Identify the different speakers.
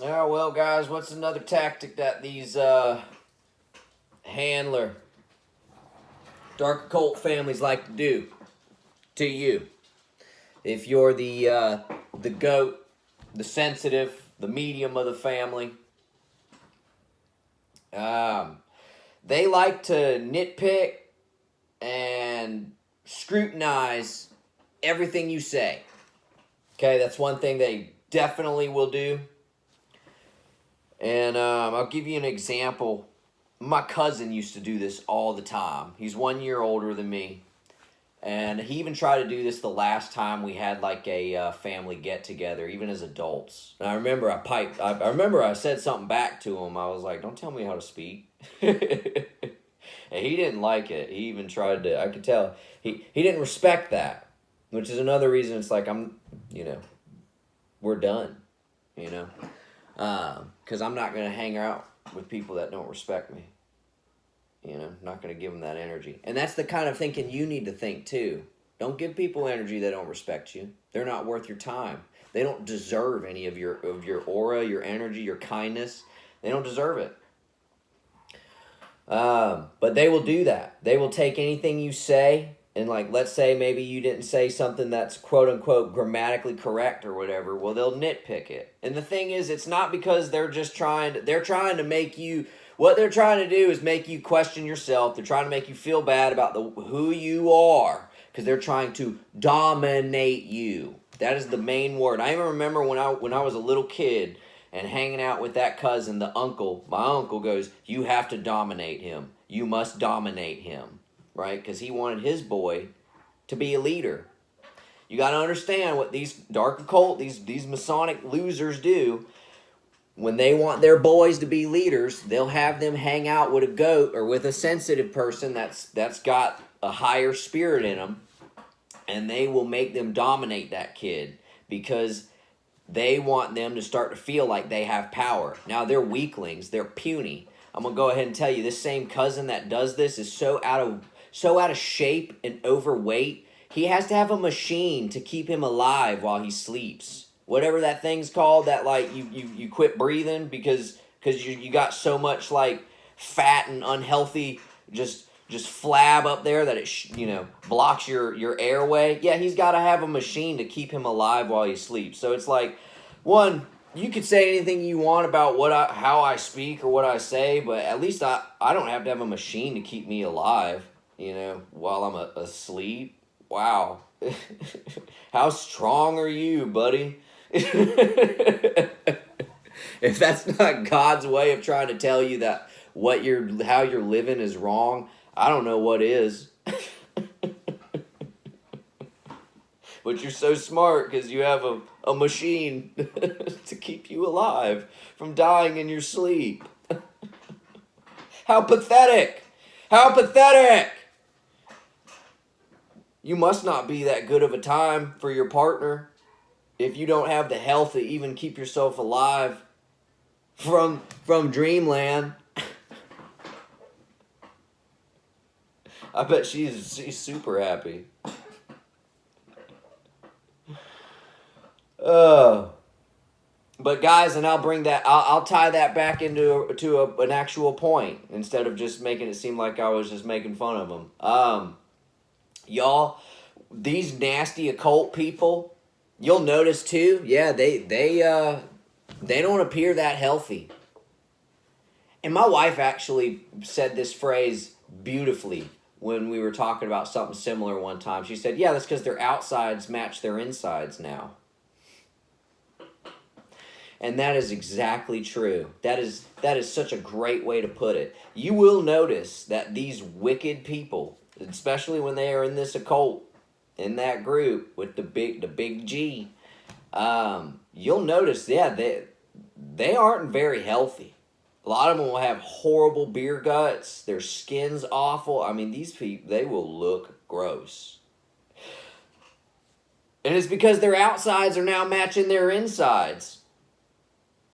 Speaker 1: Yeah, well, guys, what's another tactic that these handler dark occult families like to do to you? If you're the goat, the sensitive, the medium of the family, um, they like to nitpick and scrutinize everything you say. Okay, that's one thing they definitely will do. And I'll give you an example. My cousin used to do this all the time. He's 1 year older than me. And he even tried to do this the last time we had like a family get together, even as adults. And I remember I remember I said something back to him. I was like, "Don't tell me how to speak." And he didn't like it. He even tried to. I could tell he didn't respect that, which is another reason. It's like we're done. You know, because I'm not gonna hang out with people that don't respect me. Not going to give them that energy. And that's the kind of thinking you need to think too. Don't give people energy that don't respect you. They're not worth your time. They don't deserve any of your aura, your energy, your kindness. They don't deserve it. But they will do that. They will take anything you say and, like, let's say maybe you didn't say something that's quote unquote grammatically correct or whatever. Well, they'll nitpick it. And the thing is, it's not because they're trying to make you. What they're trying to do is make you question yourself. They're trying to make you feel bad about who you are, because they're trying to dominate you. That is the main word. I even remember when I was a little kid and hanging out with that cousin, the uncle. My uncle goes, "You have to dominate him. You must dominate him," right? Because he wanted his boy to be a leader. You got to understand what these dark occult, these Masonic losers do. When they want their boys to be leaders, they'll have them hang out with a goat or with a sensitive person that's got a higher spirit in them, and they will make them dominate that kid because they want them to start to feel like they have power. Now, they're weaklings, they're puny. I'm gonna go ahead and tell you, this same cousin that does this is so out of shape and overweight. He has to have a machine to keep him alive while he sleeps. Whatever that thing's called, that like you quit breathing because you got so much like fat and unhealthy just flab up there that it blocks your airway. Yeah, he's got to have a machine to keep him alive while he sleeps. So it's like, one, you could say anything you want about how I speak or what I say, but at least I don't have to have a machine to keep me alive, while I'm asleep. Wow. How strong are you, buddy? If that's not God's way of trying to tell you that how you're living is wrong, I don't know what is. But you're so smart because you have a machine to keep you alive from dying in your sleep. How pathetic! How pathetic! You must not be that good of a time for your partner if you don't have the health to even keep yourself alive from dreamland. I bet she's super happy. But guys, and I'll tie that back to an actual point instead of just making it seem like I was just making fun of them. Y'all, these nasty occult people, you'll notice too. Yeah, they don't appear that healthy. And my wife actually said this phrase beautifully when we were talking about something similar one time. She said, "Yeah, that's because their outsides match their insides now." And that is exactly true. That is such a great way to put it. You will notice that these wicked people, especially when they are in this occult, in that group with the big G, you'll notice, yeah, they aren't very healthy. A lot of them will have horrible beer guts. Their skin's awful. I mean, these people, they will look gross. And it's because their outsides are now matching their insides.